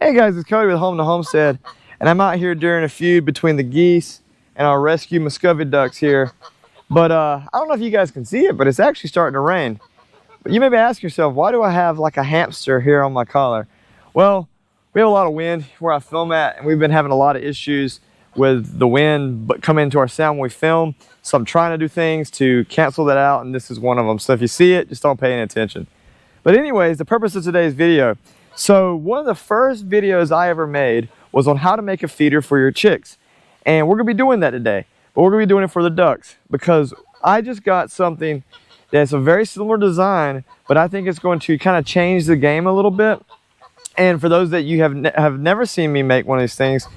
Hey guys, it's Cody with Home to Homestead, and I'm out here during a feud between the geese and our rescue Muscovy ducks here. But I don't know if you guys can see it, but it's actually starting to rain. But you may be asking yourself, why do I have like a hamster here on my collar? Well, we have a lot of wind where I film at, and we've been having a lot of issues with the wind but come into our sound when we film. So I'm trying to do things to cancel that out, and this is one of them. So if you see it, just don't pay any attention. But anyways, the purpose of today's video. So one of the first videos I ever made was on how to make a feeder for your chicks. And we're gonna be doing that today, but we're gonna be doing it for the ducks because I just got something that's a very similar design, but I think it's going to kind of change the game a little bit. And for those that you have never seen me make one of these things,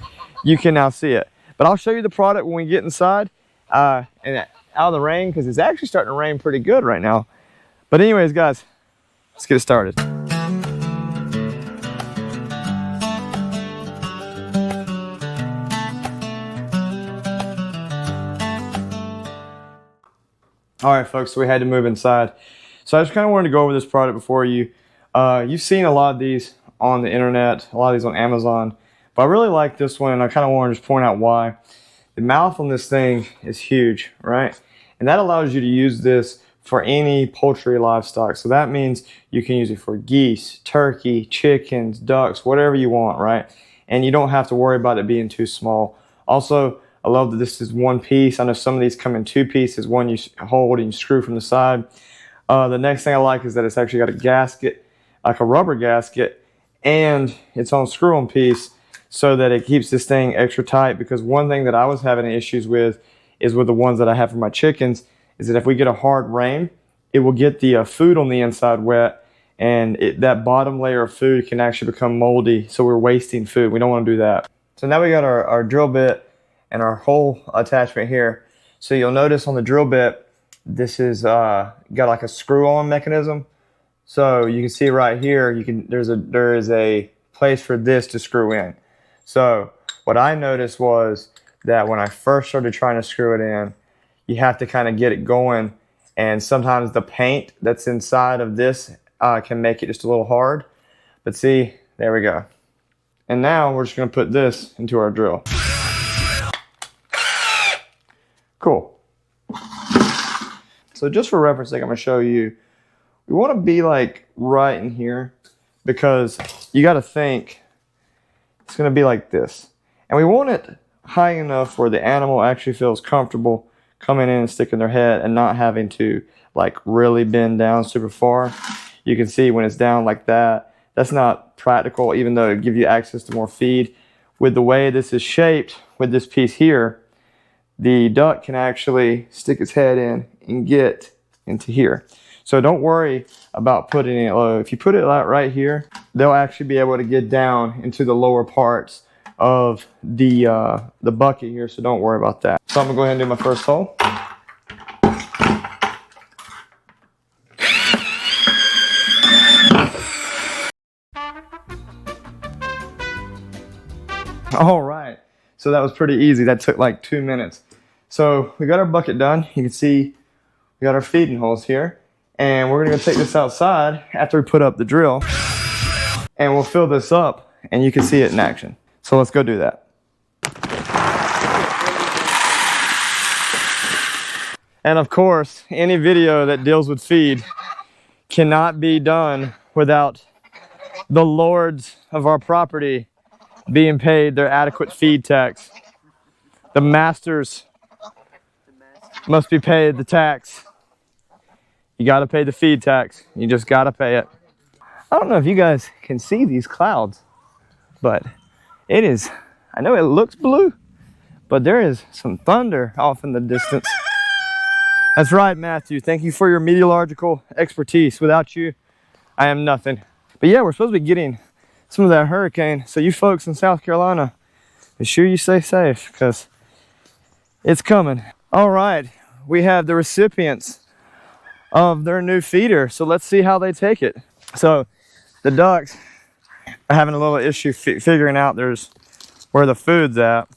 you can now see it. But I'll show you the product when we get inside and out of the rain, because it's actually starting to rain pretty good right now. But anyways, guys, let's get it started. All right, folks, so we had to move inside. So I just kind of wanted to go over this product before you. You've seen a lot of these on the internet, a lot of these on Amazon, but I really like this one, and I kind of want to just point out why. The mouth on this thing is huge, right? And that allows you to use this for any poultry livestock. So that means you can use it for geese, turkey, chickens, ducks, whatever you want, right? And you don't have to worry about it being too small. Also, I love that this is one piece. I know some of these come in two pieces, one you hold and you screw from the side. The next thing I like is that it's actually got a gasket, like a rubber gasket, and its own screw-on piece so that it keeps this thing extra tight, because one thing that I was having issues with is with the ones that I have for my chickens is that if we get a hard rain, it will get the food on the inside wet, and that bottom layer of food can actually become moldy, so we're wasting food. We don't want to do that. So now we got our drill bit and our hole attachment here. So you'll notice on the drill bit, this is got like a screw-on mechanism. So you can see right here, there is a place for this to screw in. So what I noticed was that when I first started trying to screw it in, you have to kind of get it going, and sometimes the paint that's inside of this can make it just a little hard. But see, there we go. And now we're just gonna put this into our drill. Cool. So just for reference sake, I'm gonna show you, we wanna be like right in here, because you gotta think it's gonna be like this. And we want it high enough where the animal actually feels comfortable coming in and sticking their head and not having to like really bend down super far. You can see when it's down like that, that's not practical, even though it gives you access to more feed. With the way this is shaped with this piece here, the duck can actually stick its head in and get into here. So don't worry about putting it low. If you put it right here, they'll actually be able to get down into the lower parts of the bucket here, so don't worry about that. So I'm gonna go ahead and do my first hole. All right, so that was pretty easy. That took like 2 minutes. So we got our bucket done. You can see we got our feeding holes here, and we're gonna go take this outside after we put up the drill, and we'll fill this up and you can see it in action. So let's go do that. And of course, any video that deals with feed cannot be done without the lords of our property being paid their adequate feed tax. The masters must be paid the tax. You gotta pay the feed tax. You just gotta pay it. I don't know if you guys can see these clouds, but it is, I know it looks blue, but there is some thunder off in the distance. That's right, Matthew. Thank you for your meteorological expertise. Without you, I am nothing. But yeah, we're supposed to be getting some of that hurricane. So you folks in South Carolina, be sure you stay safe, because it's coming. All right, we have the recipients of their new feeder. So let's see how they take it. So the ducks are having a little issue figuring out where the food's at.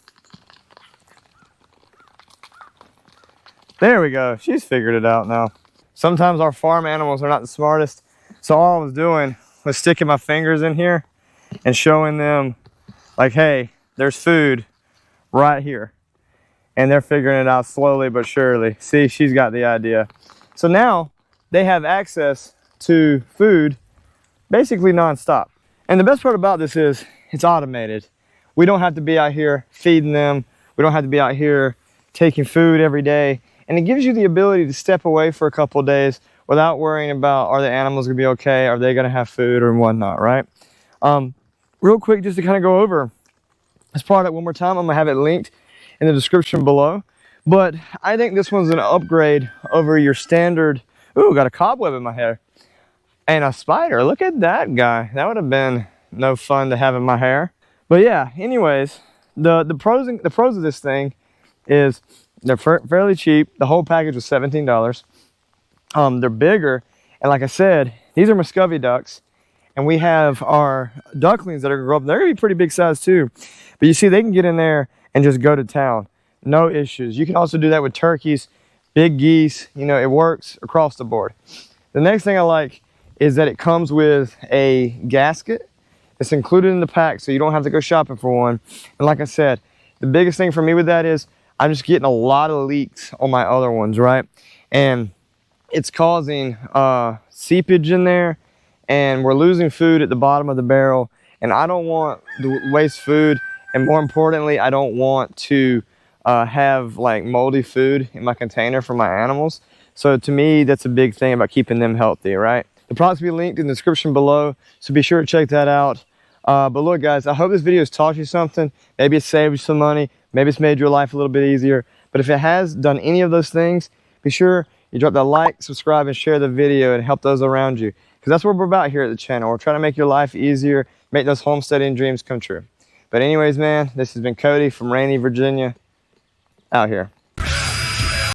There we go. She's figured it out now. Sometimes our farm animals are not the smartest. So all I was doing was sticking my fingers in here and showing them like, hey, there's food right here. And they're figuring it out slowly but surely. See, she's got the idea. So now they have access to food basically nonstop. And the best part about this is it's automated. We don't have to be out here feeding them. We don't have to be out here taking food every day. And it gives you the ability to step away for a couple of days without worrying about, are the animals gonna be okay? Are they gonna have food or whatnot, right? Real quick, just to kind of go over this product one more time, I'm gonna have it linked in the description below. But I think this one's an upgrade over your standard. Ooh, got a cobweb in my hair. And a spider, look at that guy. That would have been no fun to have in my hair. But yeah, anyways, the pros of this thing is they're fairly cheap. The whole package was $17. They're bigger, and like I said, these are Muscovy ducks, and we have our ducklings that are gonna grow up. They're gonna be pretty big size too. But you see, they can get in there and just go to town. No issues. You can also do that with turkeys, big geese. You know, it works across the board. The next thing I like is that it comes with a gasket. It's included in the pack, so you don't have to go shopping for one. And like I said, the biggest thing for me with that is I'm just getting a lot of leaks on my other ones, right? And it's causing seepage in there, and we're losing food at the bottom of the barrel. And I don't want to waste food, and more importantly, I don't want to have like moldy food in my container for my animals. So to me, that's a big thing about keeping them healthy, right? The products will be linked in the description below, so be sure to check that out. But look, guys, I hope this video has taught you something. Maybe it saved you some money. Maybe it's made your life a little bit easier. But if it has done any of those things, be sure you drop that like, subscribe, and share the video and help those around you. Because that's what we're about here at the channel. We're trying to make your life easier, make those homesteading dreams come true. But anyways, man, this has been Cody from Rainy, Virginia, out here.